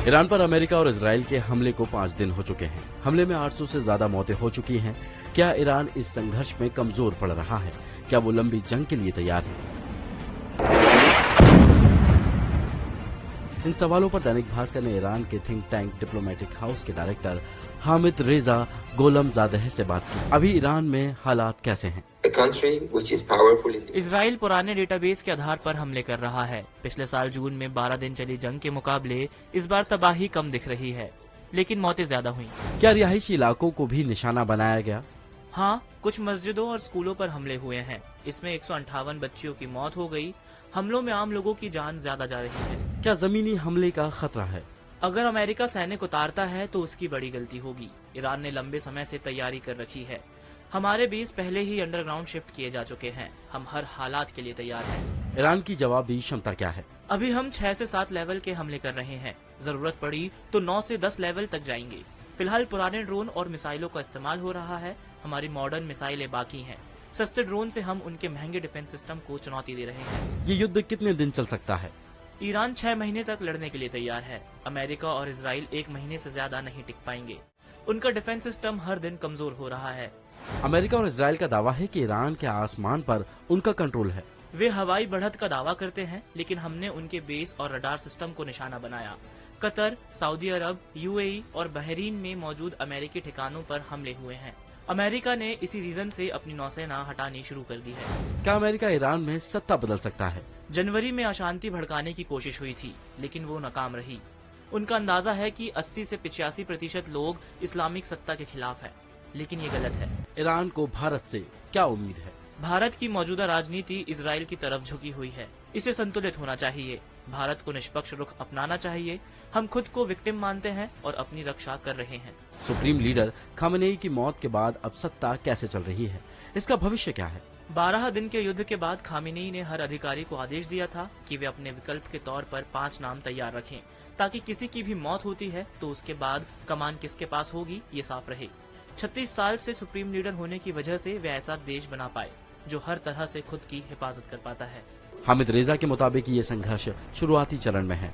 Iran पर America और Israel के हमले को 5 दिन हो चुके हैं। हमले में 800 से ज्यादा मौतें हो चुकी हैं। क्या ईरान इस संघर्ष में कमजोर पड़ रहा है? क्या वो लंबी जंग के लिए तैयार है? इन सवालों पर दैनिक भास्कर ने ईरान के थिंक टैंक डिप्लोमेटिक हाउस के डायरेक्टर हामिद रेजा गोलमजादेह से बात की। अभी ईरान में हालात कैसे हैं? इजराइल पुराने डेटाबेस के आधार पर हमले कर रहा है। पिछले साल जून में 12 दिन चली जंग के मुकाबले इस बार तबाही कम दिख रही है, लेकिन मौतें ज्यादा हुई। क्या रिहायशी इलाकों को भी निशाना बनाया गया? हाँ, कुछ मस्जिदों और स्कूलों पर हमले हुए हैं। इसमें 158 बच्चियों की मौत हो गई। हमलों में आम लोगों की जान ज्यादा जा रही है। क्या जमीनी हमले का खतरा है? अगर अमेरिका सैनिक उतारता है तो उसकी बड़ी गलती होगी। ईरान ने लंबे समय से तैयारी कर रखी है। हमारे बेस पहले ही अंडरग्राउंड शिफ्ट किए जा चुके हैं। हम हर हालात के लिए तैयार हैं। ईरान की जवाबी क्षमता क्या है? अभी हम 6 से 7 लेवल के हमले कर रहे हैं। जरूरत पड़ी तो 9 से 10 लेवल तक जाएंगे। फिलहाल पुराने ड्रोन और मिसाइलों का इस्तेमाल हो रहा है। हमारी मॉडर्न मिसाइलें बाकी हैं। सस्ते ड्रोन से हम उनके महंगे डिफेंस सिस्टम को चुनौती दे रहे हैं। ये युद्ध कितने दिन चल सकता है? ईरान 6 महीने तक लड़ने के लिए तैयार है। अमेरिका और इजराइल 1 महीने से ज्यादा नहीं टिक पाएंगे। उनका डिफेंस सिस्टम हर दिन कमजोर हो रहा है। अमेरिका और इजराइल का दावा है कि ईरान के आसमान पर उनका कंट्रोल है। वे हवाई बढ़त का दावा करते हैं, लेकिन हमने उनके बेस और रडार सिस्टम को निशाना बनाया। कतर, सऊदी अरब, यूएई और बहरीन में मौजूद अमेरिकी ठिकानों पर हमले हुए हैं। अमेरिका ने इसी रीजन से अपनी नौसेना हटानी शुरू कर दी है। क्या अमेरिका ईरान में सत्ता बदल सकता है? जनवरी में अशांति भड़काने की कोशिश हुई थी, लेकिन वो नाकाम रही। उनका अंदाजा है कि 80 से 85% लोग इस्लामिक सत्ता के खिलाफ है, लेकिन ये गलत है। ईरान को भारत से क्या उम्मीद है? भारत की मौजूदा राजनीति इजराइल की तरफ झुकी हुई है। इसे संतुलित होना चाहिए। भारत को निष्पक्ष रुख अपनाना चाहिए। हम खुद को विक्टिम मानते हैं और अपनी रक्षा कर रहे हैं। सुप्रीम लीडर खामेनेई की मौत के बाद अब सत्ता कैसे चल रही है? इसका भविष्य क्या है? 12 दिन के युद्ध के बाद खामेनेई ने हर अधिकारी को आदेश दिया था कि वे अपने विकल्प के तौर पर 5 नाम तैयार रखें, ताकि किसी की भी मौत होती है तो उसके बाद कमान किसके पास होगी ये साफ रहे। 36 साल से सुप्रीम लीडर होने की वजह से वे ऐसा देश बना पाए जो हर तरह से खुद की हिफाजत कर पाता है। हामिद रेजा के मुताबिक ये संघर्ष शुरुआती चरण में है।